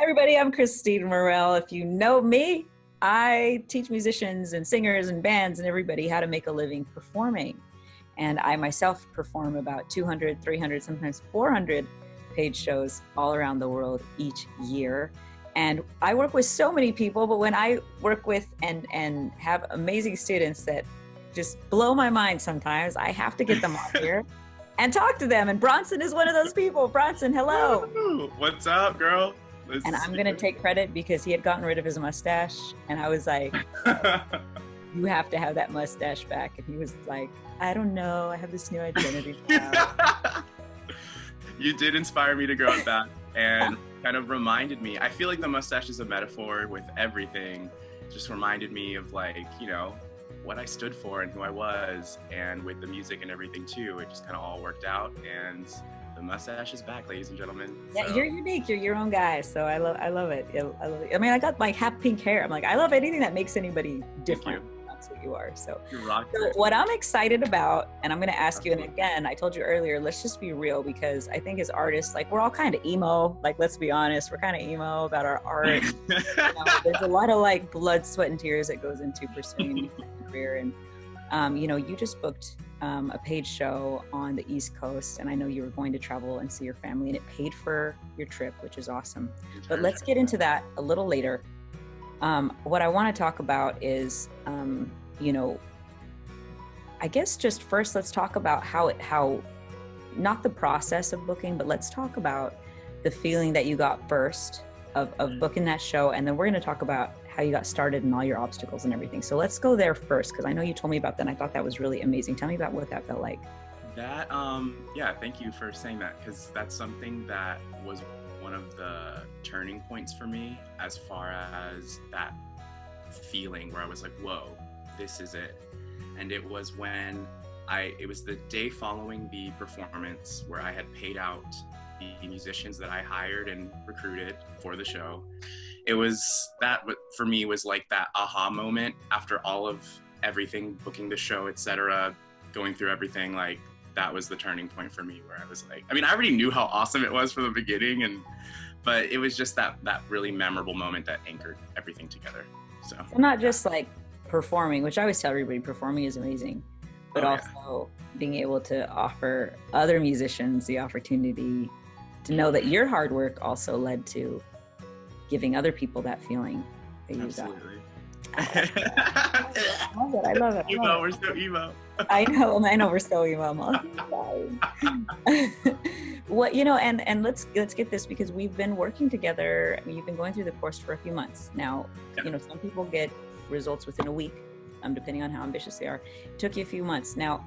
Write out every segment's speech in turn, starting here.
Everybody, I'm Kristine Mirelle. If you know me, I teach musicians and singers and bands and everybody how to make a living performing. And I myself perform about 200, 300, sometimes 400 paid shows all around the world each year. And I work with so many people, but when I work with and have amazing students that just blow my mind sometimes, I have to get them on here and talk to them. And Bronson is one of those people. Bronson, hello. Woo! What's up, girl? And I'm going to take credit because he had gotten rid of his mustache. And I was like, you have to have that mustache back. And he was like, I don't know. I have this new identity now. You did inspire me to grow it back and kind of reminded me. I feel like the mustache is a metaphor with everything. Just reminded me of what I stood for and who I was. And with the music and everything too, it just kind of all worked out. And the mustache is back, ladies and gentlemen. Yeah, you're unique. You're your own guy. So I love it. I love it. I mean, I got half pink hair. I'm like, I love anything that makes anybody different. That's who you are. So what I'm excited about, and I'm going to ask you, and again, I told you earlier, let's just be real, because I think as artists, we're all kind of emo. Let's be honest, we're kind of emo about our art. There's a lot of blood, sweat, and tears that goes into pursuing a career. And you just booked a paid show on the East Coast, and I know you were going to travel and see your family, and it paid for your trip, which is awesome. But let's get into that a little later. What I want to talk about is, I guess just first let's talk about how not the process of booking, but let's talk about the feeling that you got first of booking that show, and then we're going to talk about how you got started and all your obstacles and everything. So let's go there first, because I know you told me about that and I thought that was really amazing. Tell me about what that felt like. That, thank you for saying that, because that's something that was one of the turning points for me, as far as that feeling where I was like, whoa, this is it. And it was when it was the day following the performance where I had paid out the musicians that I hired and recruited for the show. It was that, for me, was like that aha moment after all of everything, booking the show, etc., going through everything. That was the turning point for me, where I was like, I already knew how awesome it was from the beginning, but it was just that really memorable moment that anchored everything together. So not just performing, which I always tell everybody, performing is amazing, but also being able to offer other musicians the opportunity to know that your hard work also led to giving other people that feeling that you got. I love it. Emo, we're so emo. I know, we're so emo. And let's get this, because we've been working together. You've been going through the course for a few months now. Some people get results within a week, depending on how ambitious they are. It took you a few months. Now,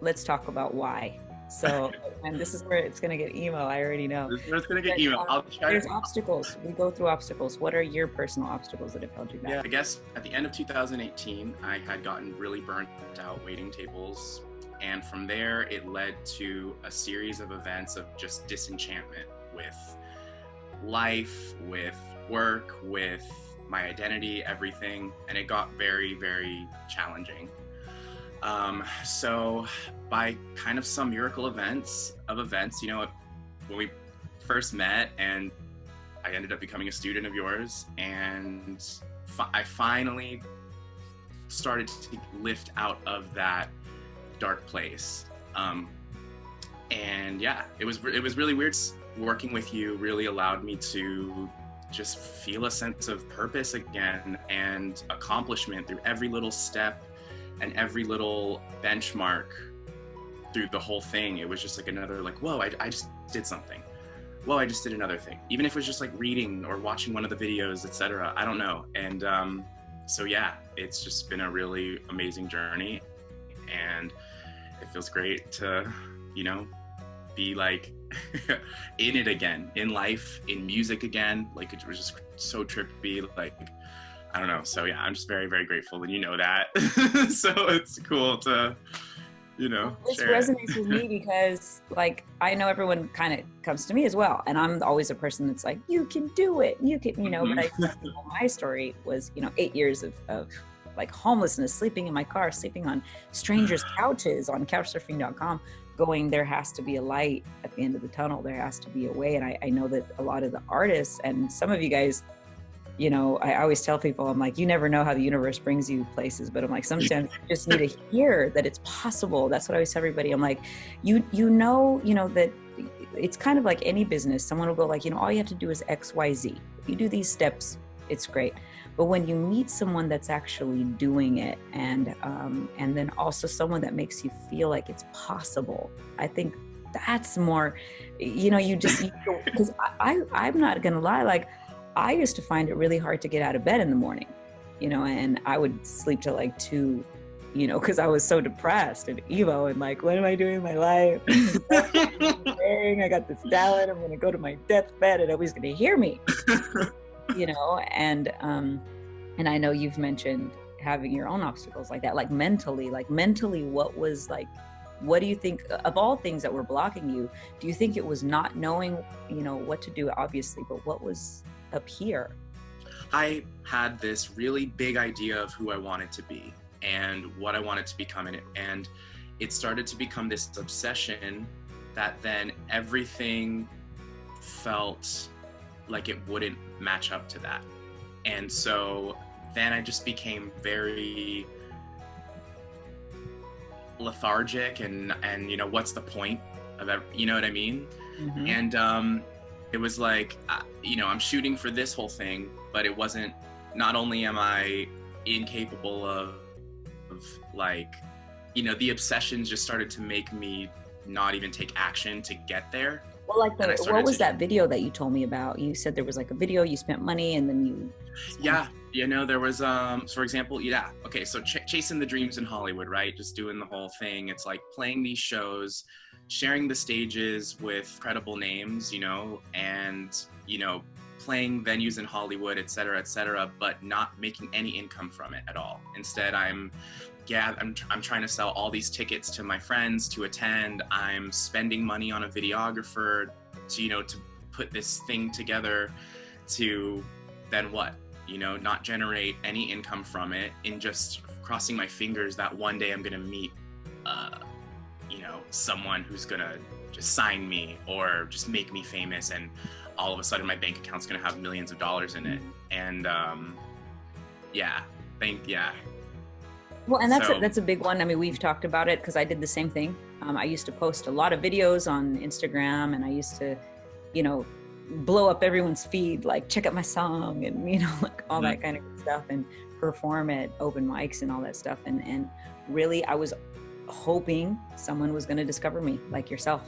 let's talk about why. So, and this is where it's going to get emo. I already know. This is where it's going to get emo. There's obstacles. We go through obstacles. What are your personal obstacles that have held you back? Yeah, I guess at the end of 2018, I had gotten really burnt out waiting tables. And from there, it led to a series of events of just disenchantment with life, with work, with my identity, everything. And it got very, very challenging. So by kind of some miracle events, when we first met, and I ended up becoming a student of yours, and I finally started to lift out of that dark place. And yeah, it was really weird. Working with you really allowed me to just feel a sense of purpose again and accomplishment through every little step and every little benchmark through the whole thing. It was just another whoa, I just did something. Whoa, I just did another thing. Even if it was just reading or watching one of the videos, etc. I don't know. And so yeah, it's just been a really amazing journey, and it feels great to, be in it again, in life, in music again. It was just so trippy, I don't know. So yeah, I'm just very, very grateful, and that. So it's cool to, This share resonates with me because I know everyone kind of comes to me as well. And I'm always a person that's like, you can do it. You can, but my story was, 8 years of homelessness, sleeping in my car, sleeping on strangers' couches on couchsurfing.com, going, there has to be a light at the end of the tunnel. There has to be a way. And I know that a lot of the artists and some of you guys, you know, I always tell people, I'm like, you never know how the universe brings you places, but I'm like, sometimes you just need to hear that it's possible. That's what I always tell everybody. I'm like, you know, that it's kind of like any business. Someone will go like, you know, all you have to do is X, Y, Z. If you do these steps, it's great. But when you meet someone that's actually doing it, and then also someone that makes you feel like it's possible, I think that's more, you know, because I'm not going to lie, like I used to find it really hard to get out of bed in the morning, you know, and I would sleep till like 2, you know, because I was so depressed and emo and like, what am I doing in my life? I got this talent. I'm going to go to my deathbed and nobody's going to hear me. You know, and I know you've mentioned having your own obstacles like that, like mentally, what do you think of all things that were blocking you? Do you think it was not knowing, you know, what to do, obviously, but what was up here? I had this really big idea of who I wanted to be and what I wanted to become in it. And it started to become this obsession that then everything felt like it wouldn't match up to that. And so then I just became very lethargic and you know, what's the point of that, you know what I mean? Mm-hmm. And it was like, you know, I'm shooting for this whole thing, but it wasn't, not only am I incapable of like, you know, the obsessions just started to make me not even take action to get there. Well, like what was that video that you told me about? You said there was like a video, you spent money and then you... Yeah, you know, there was, for example, yeah. Okay, so chasing the dreams in Hollywood, right? Just doing the whole thing. It's like playing these shows, sharing the stages with credible names, you know, and, you know, playing venues in Hollywood, et cetera, but not making any income from it at all. Instead, I'm trying to sell all these tickets to my friends to attend. I'm spending money on a videographer to, you know, to put this thing together to then what? You know, not generate any income from it, and just crossing my fingers that one day I'm gonna meet, you know, someone who's gonna just sign me or just make me famous, and all of a sudden my bank account's gonna have millions of dollars in it. And yeah. Well, and that's a big one. I mean, we've talked about it because I did the same thing. I used to post a lot of videos on Instagram, and I used to, you know, blow up everyone's feed, like check out my song and, you know, like all that kind of stuff, and perform at open mics and all that stuff. And really, I was hoping someone was going to discover me, like yourself.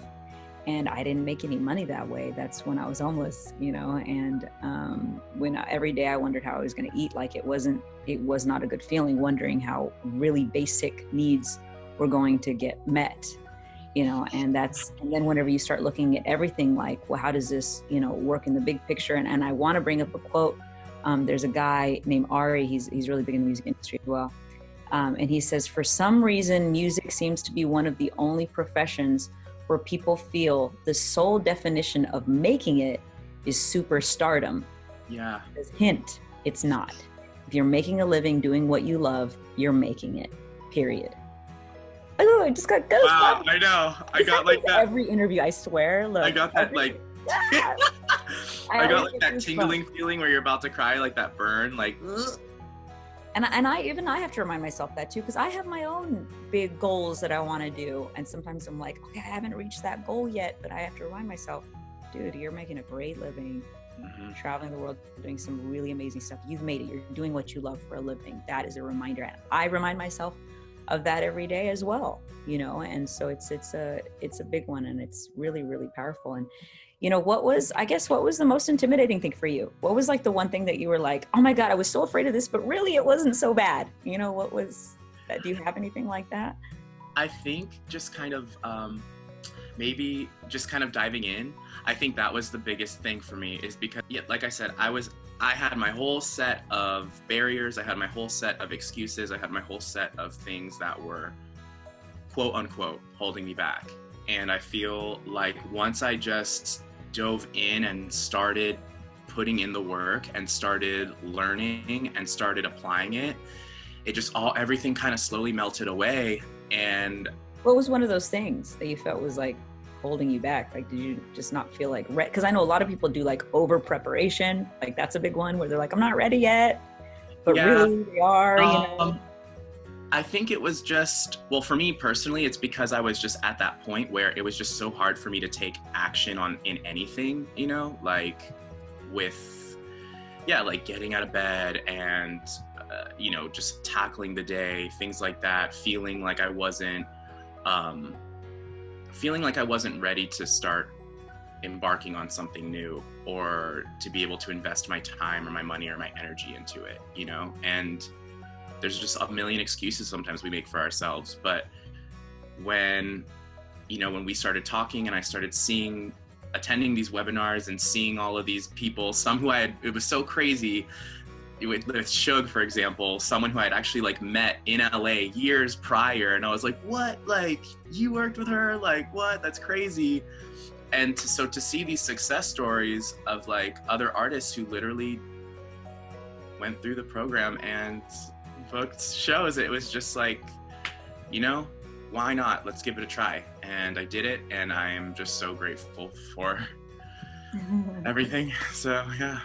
And I didn't make any money that way. That's when I was homeless, you know, and when every day I wondered how I was going to eat, like it was not a good feeling, wondering how really basic needs were going to get met, you know. And then whenever you start looking at everything, like, well, how does this, you know, work in the big picture? And I want to bring up a quote. There's a guy named Ari. He's really big in the music industry as well. And he says, for some reason, music seems to be one of the only professions where people feel the sole definition of making it is superstardom. Yeah. Hint, it's not. If you're making a living doing what you love, you're making it, period. Oh, I just got goosebumps. Wow, I know. I got like that. Every interview, I swear. Look, I got that like, yeah. I got like that tingling feeling where you're about to cry, like that burn, like. And I have to remind myself that too, because I have my own big goals that I want to do. And sometimes I'm like, okay, I haven't reached that goal yet, but I have to remind myself, dude, you're making a great living, traveling the world, doing some really amazing stuff. You've made it. You're doing what you love for a living. That is a reminder. And I remind myself of that every day as well, you know? And so it's a big one, and it's really, really powerful. And you know, what was the most intimidating thing for you? What was like the one thing that you were like, oh my God, I was so afraid of this, but really it wasn't so bad. You know, what was that? Do you have anything like that? I think just kind of, maybe just kind of diving in. I think that was the biggest thing for me, is because, yeah, like I said, I had my whole set of barriers. I had my whole set of excuses. I had my whole set of things that were quote unquote holding me back. And I feel like once I just dove in and started putting in the work and started learning and started applying it, everything kind of slowly melted away. And What was one of those things that you felt was like holding you back? Like, did you just not feel like ready? Because I know a lot of people do like over preparation. Like that's a big one where they're like, I'm not ready yet, but really they are, you know? I think it was just, well, for me personally, it's because I was just at that point where it was just so hard for me to take action in anything, you know, like with, like getting out of bed and, you know, just tackling the day, things like that, feeling like I wasn't ready to start embarking on something new or to be able to invest my time or my money or my energy into it, you know, and there's just a million excuses sometimes we make for ourselves. But when we started talking and I started attending these webinars and seeing all of these people, some who it was so crazy with Shug, for example, someone who I'd actually like met in LA years prior. And I was like, what? Like, you worked with her? Like, what? That's crazy. And to see these success stories of like other artists who literally went through the program and booked shows, it was just like, you know, why not? Let's give it a try. And I did it, and I am just so grateful for everything. So yeah.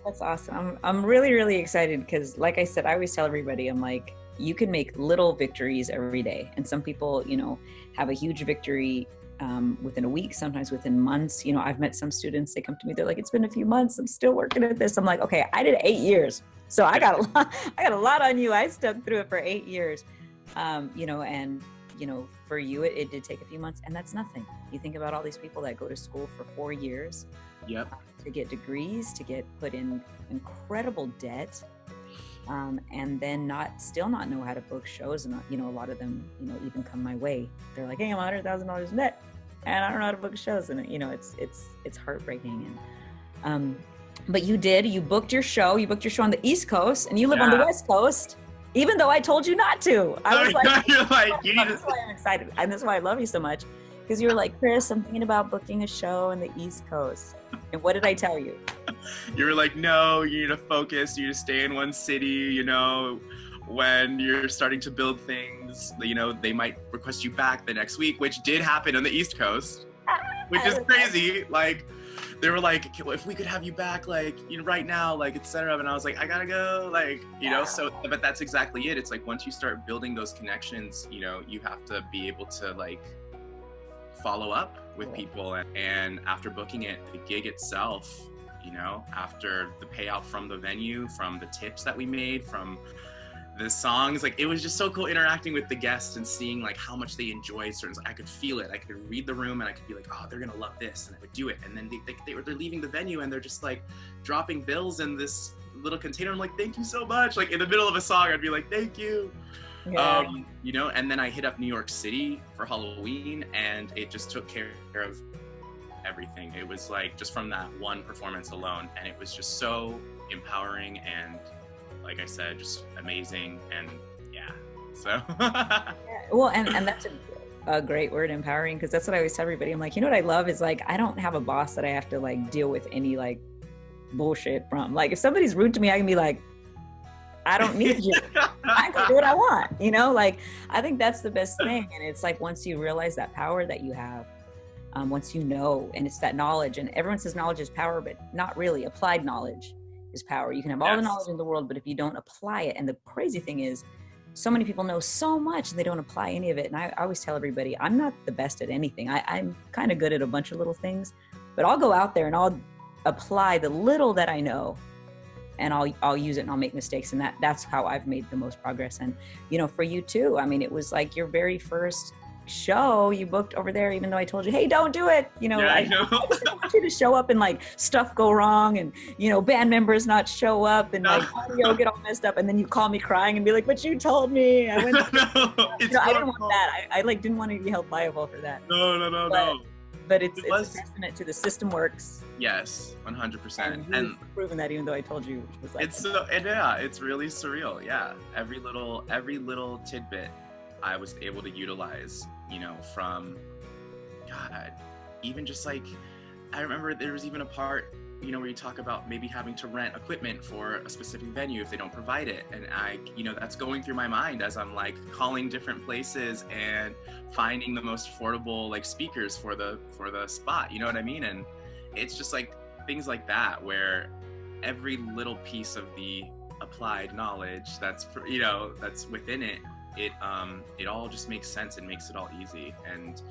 That's awesome. I'm really, really excited because, like I said, I always tell everybody, I'm like, you can make little victories every day. And some people, you know, have a huge victory within a week, sometimes within months. You know, I've met some students, they come to me, they're like, it's been a few months, I'm still working at this. I'm like, okay, I did 8 years. So I got a lot on you. I stuck through it for 8 years. You know, and, you know, for you, it did take a few months, and that's nothing. You think about all these people that go to school for 4 years. Yep. To get degrees, to get put in incredible debt, and then still not know how to book shows. And, you know, a lot of them, you know, even come my way. They're like, hey, I'm $100,000 in debt, and I don't know how to book shows. And, you know, it's heartbreaking. And, but you booked your show on the East Coast, and you live on the West Coast, even though I told you not to. I was like, you're like, you need that's why I'm excited. And that's why I love you so much. Because you were like, Chris, I'm thinking about booking a show on the East Coast. And what did I tell you? You were like, no, you need to focus. You need to stay in one city. You know, when you're starting to build things, you know, they might request you back the next week, which did happen on the East Coast, which is crazy. Like, they were like, if we could have you back, like, you know, right now, like, etc. And I was like, I gotta go, like, you know. So, but that's exactly it. It's like, once you start building those connections, you know, you have to be able to like follow up with people. And after booking it, the gig itself, you know, after the payout from the venue, from the tips that we made, from the songs, like, it was just so cool interacting with the guests and seeing like how much they enjoyed certain. I could feel it. I could read the room and I could be like, oh, they're gonna love this, and I would do it. And then they're leaving the venue and they're just like dropping bills in this little container. I'm like, thank you so much. Like, in the middle of a song, I'd be like, thank you. You know, and then I hit up New York City for Halloween, and it just took care of everything. It was like, just from that one performance alone, and it was just so empowering and, like I said, just amazing. And so well, and that's a great word, empowering, because that's what I always tell everybody. I'm like, you know what I love is, like, I don't have a boss that I have to like deal with any like bullshit from. Like, if somebody's rude to me, I can be like, I don't need you. I can do what I want, you know? Like, I think that's the best thing. And it's like, once you realize that power that you have, once you know, and it's that knowledge, and everyone says knowledge is power, but not really. Applied knowledge is power. You can have all the knowledge in the world, but if you don't apply it, and the crazy thing is, so many people know so much and they don't apply any of it. And I always tell everybody, I'm not the best at anything. I'm kind of good at a bunch of little things, but I'll go out there and I'll apply the little that I know, and I'll use it, and I'll make mistakes. And that's how I've made the most progress. And, you know, for you too, I mean, it was like your very first show you booked over there, even though I told you, hey, don't do it. You know, I just didn't want you to show up and like stuff go wrong, and, you know, band members not show up, and like audio get all messed up. And then you call me crying and be like, but you told me. I went I didn't want that. I like didn't want to be held liable for that. No. But it's a testament to the system works. Yes, 100%. And proven that, even though I told you it was like, it's really surreal. Yeah, every little tidbit I was able to utilize, you know, from God, even just like, I remember there was even a part you know, where you talk about maybe having to rent equipment for a specific venue if they don't provide it. And you know, that's going through my mind as I'm like calling different places and finding the most affordable like speakers for the spot, you know what I mean? And it's just like things like that, where every little piece of the applied knowledge that's, you know, that's within it, it all just makes sense and makes it all easy. And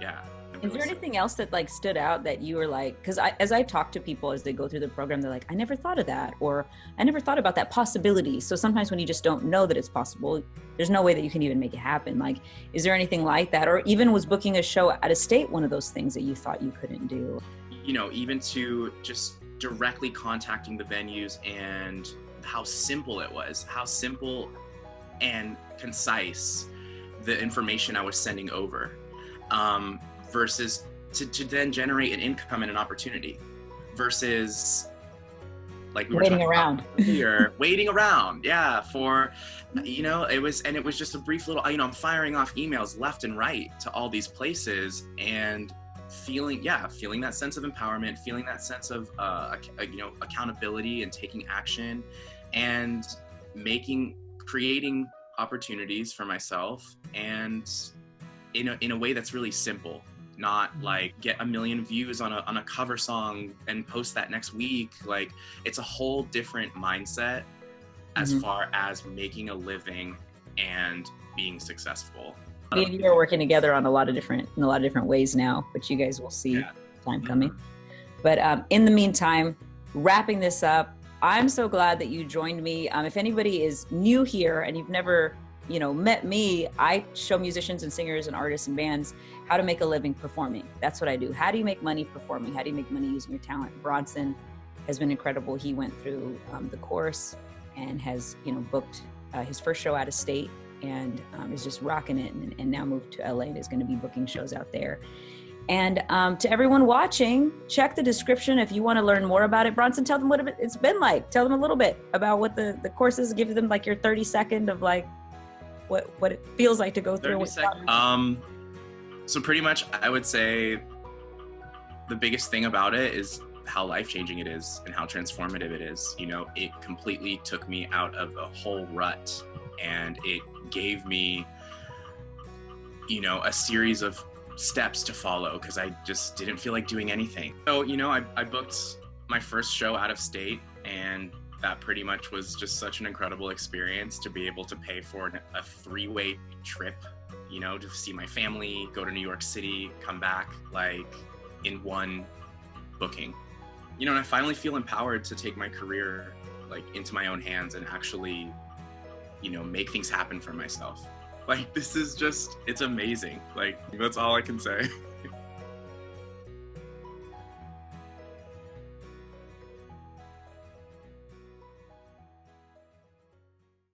yeah. Is there anything else that like stood out that you were like, because as I talk to people as they go through the program, they're like, I never thought of that, or I never thought about that possibility. So sometimes when you just don't know that it's possible, there's no way that you can even make it happen. Like, is there anything like that? Or even was booking a show out of state one of those things that you thought you couldn't do? You know, even to just directly contacting the venues and how simple it was, how simple and concise the information I was sending over. Versus to then generate an income and an opportunity, versus like we were waiting around here, waiting around, yeah, for, you know, it was just a brief little, you know, I'm firing off emails left and right to all these places and feeling that sense of empowerment, feeling that sense of you know, accountability and taking action and creating opportunities for myself, and in a way that's really simple. Not like get 1 million views on a cover song and post that next week. Like, it's a whole different mindset as far as making a living and being successful. Me and you are working together on in a lot of different ways now, which you guys will see time coming. But in the meantime, wrapping this up, I'm so glad that you joined me. If anybody is new here and you've never, you know, met me, I show musicians and singers and artists and bands how to make a living performing. That's what I do. How do you make money performing? How do you make money using your talent? Bronson has been incredible. He went through the course and has, you know, booked his first show out of state and is just rocking it, and now moved to LA and is going to be booking shows out there. And to everyone watching, check the description if you want to learn more about it. Bronson, tell them what it's been like. Tell them a little bit about what the course is. Give them like your 30-second of like what it feels like to go through. 30 seconds. So pretty much I would say the biggest thing about it is how life-changing it is and how transformative it is. You know, it completely took me out of a whole rut, and it gave me, you know, a series of steps to follow, because I just didn't feel like doing anything. So, you know, I booked my first show out of state, and that pretty much was just such an incredible experience to be able to pay for a 3-way trip, you know, to see my family, go to New York City, come back, like in one booking. You know, and I finally feel empowered to take my career like into my own hands and actually, you know, make things happen for myself. Like, this is just, it's amazing. Like, that's all I can say.